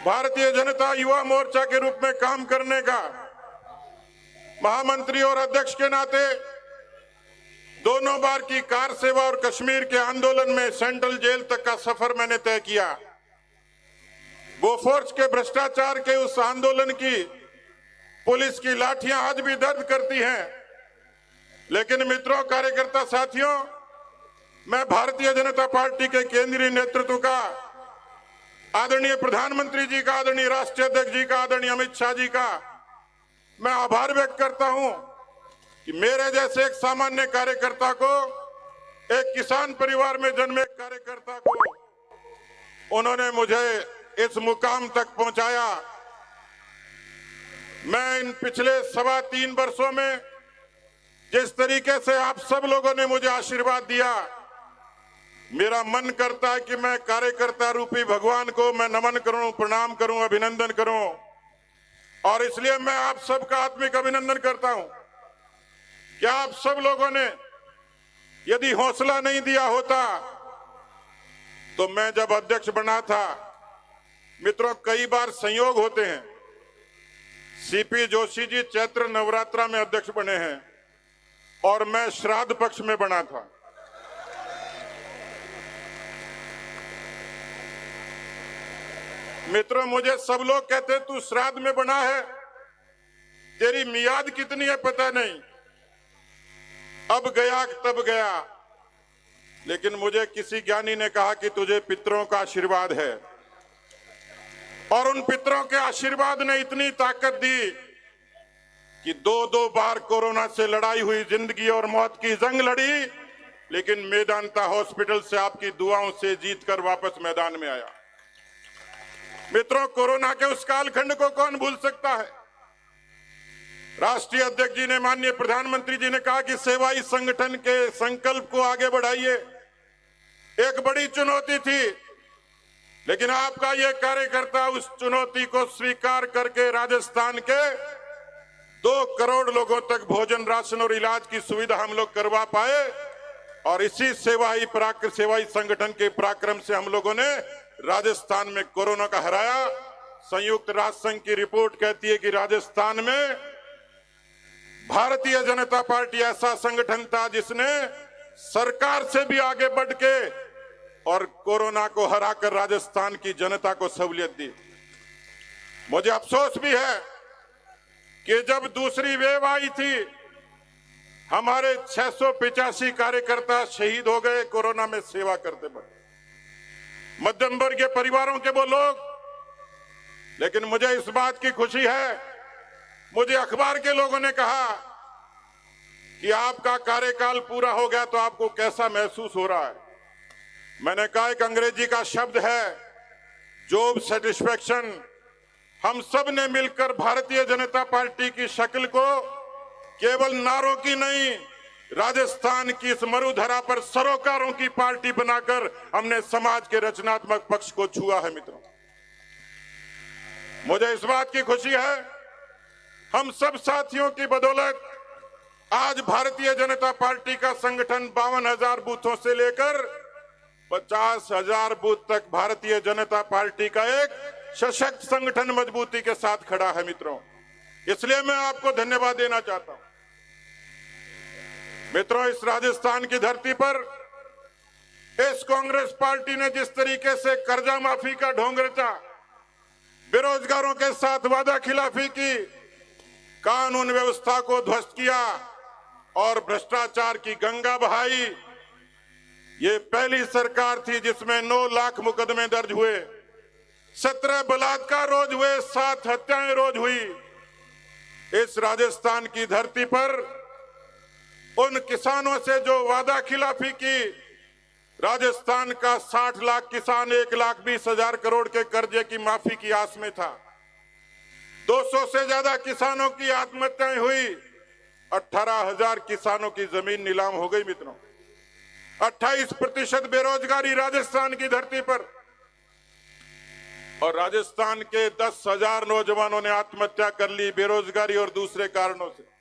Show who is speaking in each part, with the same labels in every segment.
Speaker 1: भारतीय जनता युवा मोर्चा के रूप में काम करने का महामंत्री और अध्यक्ष के नाते दोनों बार की कार सेवा और कश्मीर के आंदोलन में सेंट्रल जेल तक का सफर मैंने तय किया। बोफोर्स के भ्रष्टाचार के उस आंदोलन की पुलिस की लाठियां आज भी दर्द करती हैं। लेकिन मित्रों, कार्यकर्ता साथियों, मैं भारतीय जनता पार्टी के केंद्रीय नेतृत्व का, आदरणीय प्रधानमंत्री जी का, आदरणीय राष्ट्रीय अध्यक्ष जी का, आदरणीय अमित शाह जी का मैं आभार व्यक्त करता हूं कि मेरे जैसे एक सामान्य कार्यकर्ता को, एक किसान परिवार में जन्मे एक कार्यकर्ता को उन्होंने मुझे इस मुकाम तक पहुंचाया। मैं इन पिछले 3.25 वर्षों में जिस तरीके से आप सब लोगों ने मुझे आशीर्वाद दिया, मेरा मन करता है कि मैं कार्यकर्ता रूपी भगवान को मैं नमन करूं, प्रणाम करूं, अभिनंदन करूं। और इसलिए मैं आप सबका आत्मिक अभिनंदन करता हूं कि आप सब लोगों ने यदि हौसला नहीं दिया होता तो मैं जब अध्यक्ष बना था, मित्रों, कई बार संयोग होते हैं। सीपी जोशी जी चैत्र नवरात्रा में अध्यक्ष बने हैं और मैं श्राद्ध पक्ष में बना था। मित्रों, मुझे सब लोग कहते तू श्राद्ध में बना है, तेरी मियाद कितनी है पता नहीं, अब गया तब गया। लेकिन मुझे किसी ज्ञानी ने कहा कि तुझे पितरों का आशीर्वाद है, और उन पितरों के आशीर्वाद ने इतनी ताकत दी कि 2 बार कोरोना से लड़ाई हुई, जिंदगी और मौत की जंग लड़ी, लेकिन मेदांता हॉस्पिटल से आपकी दुआओं से जीतकर वापस मैदान में आया। मित्रों, कोरोना के उस कालखंड को कौन भूल सकता है। राष्ट्रीय अध्यक्ष जी ने, माननीय प्रधानमंत्री जी ने कहा कि सेवा ही संगठन के संकल्प को आगे बढ़ाइए। एक बड़ी चुनौती थी, लेकिन आपका ये कार्यकर्ता उस चुनौती को स्वीकार करके राजस्थान के 2 करोड़ लोगों तक भोजन, राशन और इलाज की सुविधा हम लोग करवा पाए। और इसी सेवा ही संगठन के पराक्रम से हम लोगों ने राजस्थान में कोरोना का हराया। संयुक्त राष्ट्र संघ की रिपोर्ट कहती है कि राजस्थान में भारतीय जनता पार्टी ऐसा संगठन था जिसने सरकार से भी आगे बढ़ के और कोरोना को हराकर राजस्थान की जनता को सहूलियत दी। मुझे अफसोस भी है कि जब दूसरी वेव आई थी, हमारे 685 कार्यकर्ता शहीद हो गए कोरोना में सेवा करते वक्त, मध्यम वर्ग के परिवारों के वो लोग। लेकिन मुझे इस बात की खुशी है, मुझे अखबार के लोगों ने कहा कि आपका कार्यकाल पूरा हो गया तो आपको कैसा महसूस हो रहा है। मैंने कहा, एक अंग्रेजी का शब्द है जॉब सेटिस्फैक्शन। हम सब ने मिलकर भारतीय जनता पार्टी की शक्ल को केवल नारों की नहीं, राजस्थान की इस मरुधरा पर सरोकारों की पार्टी बनाकर हमने समाज के रचनात्मक पक्ष को छुआ है। मित्रों, मुझे इस बात की खुशी है, हम सब साथियों की बदौलत आज भारतीय जनता पार्टी का संगठन 52,000 बूथों से लेकर 50,000 बूथ तक भारतीय जनता पार्टी का एक सशक्त संगठन मजबूती के साथ खड़ा है। मित्रों, इसलिए मैं आपको धन्यवाद देना चाहता हूं। मित्रों, इस राजस्थान की धरती पर इस कांग्रेस पार्टी ने जिस तरीके से कर्जा माफी का ढोंग रचा, बेरोजगारों के साथ वादा खिलाफी की, कानून व्यवस्था को ध्वस्त किया और भ्रष्टाचार की गंगा बहाई, ये पहली सरकार थी जिसमें 9 लाख मुकदमे दर्ज हुए, 17 बलात्कार रोज हुए, 7 हत्याएं रोज हुई। इस राजस्थान की धरती पर उन किसानों से जो वादा खिलाफी की, राजस्थान का 60 लाख किसान 1,20,000 करोड़ के कर्जे की माफी की आस में था। 200 से ज्यादा किसानों की आत्महत्याएं हुई, 18,000 किसानों की जमीन नीलाम हो गई। मित्रों, 28% बेरोजगारी राजस्थान की धरती पर, और राजस्थान के 10,000 नौजवानों ने आत्महत्या कर ली बेरोजगारी और दूसरे कारणों से।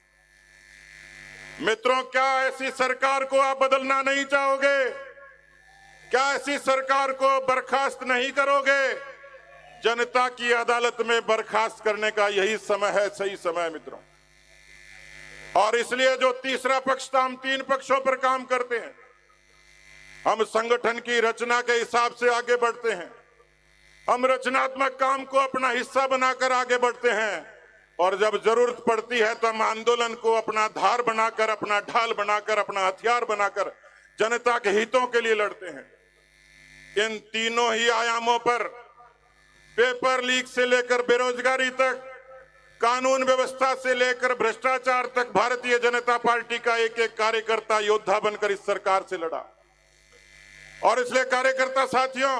Speaker 1: मित्रों, क्या ऐसी सरकार को आप बदलना नहीं चाहोगे? क्या ऐसी सरकार को बर्खास्त नहीं करोगे जनता की अदालत में बर्खास्त करने का यही समय है, सही समय है मित्रों। और इसलिए जो तीसरा पक्ष था, हम 3 पक्षों पर काम करते हैं। हम संगठन की रचना के हिसाब से आगे बढ़ते हैं। हम रचनात्मक काम को अपना हिस्सा बनाकर आगे बढ़ते हैं, और जब जरूरत पड़ती है तो हम आंदोलन को अपना धार बनाकर, अपना ढाल बनाकर, अपना हथियार बनाकर जनता के हितों के लिए लड़ते हैं। इन तीनों ही आयामों पर, पेपर लीक से लेकर बेरोजगारी तक, कानून व्यवस्था से लेकर भ्रष्टाचार तक, भारतीय जनता पार्टी का एक एक कार्यकर्ता योद्धा बनकर इस सरकार से लड़ा। और इसलिए कार्यकर्ता साथियों,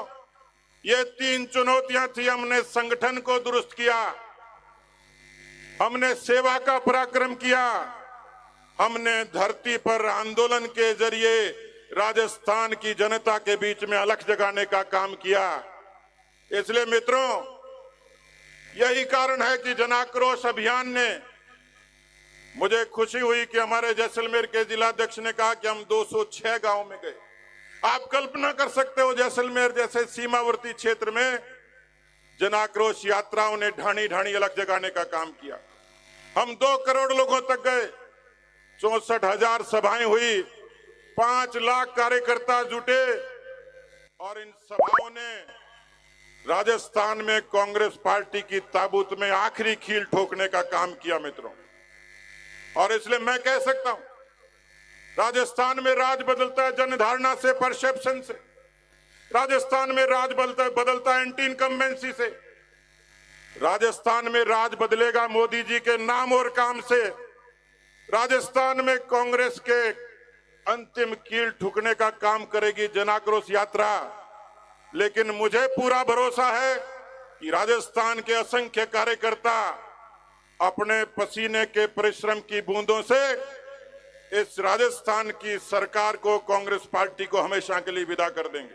Speaker 1: ये 3 चुनौतियां थी। हमने संगठन को दुरुस्त किया, हमने सेवा का पराक्रम किया, हमने धरती पर आंदोलन के जरिए राजस्थान की जनता के बीच में अलख जगाने का काम किया। इसलिए मित्रों, यही कारण है कि जन आक्रोश अभियान ने, मुझे खुशी हुई कि हमारे जैसलमेर के जिलाध्यक्ष ने कहा कि हम 206 गांव में गए। आप कल्पना कर सकते हो, जैसलमेर जैसे सीमावर्ती क्षेत्र में जन आक्रोश यात्राओं ने ढाणी ढाणी अलग जगाने का काम किया। हम 2 करोड़ लोगों तक गए, 64,000 सभाएं हुई, 5 लाख कार्यकर्ता जुटे, और इन सभाओं ने राजस्थान में कांग्रेस पार्टी की ताबूत में आखिरी कील ठोकने का काम किया मित्रों। और इसलिए मैं कह सकता हूं, राजस्थान में राज बदलता है जनधारणा से, परसेप्शन से। राजस्थान में राज बदलता है एंटी इनकम्बेंसी से। राजस्थान में राज बदलेगा मोदी जी के नाम और काम से। राजस्थान में कांग्रेस के अंतिम कील ठुकने का काम करेगी जन आक्रोश यात्रा। लेकिन मुझे पूरा भरोसा है कि राजस्थान के असंख्य कार्यकर्ता अपने पसीने के परिश्रम की बूंदों से इस राजस्थान की सरकार को, कांग्रेस पार्टी को हमेशा के लिए विदा कर देंगे।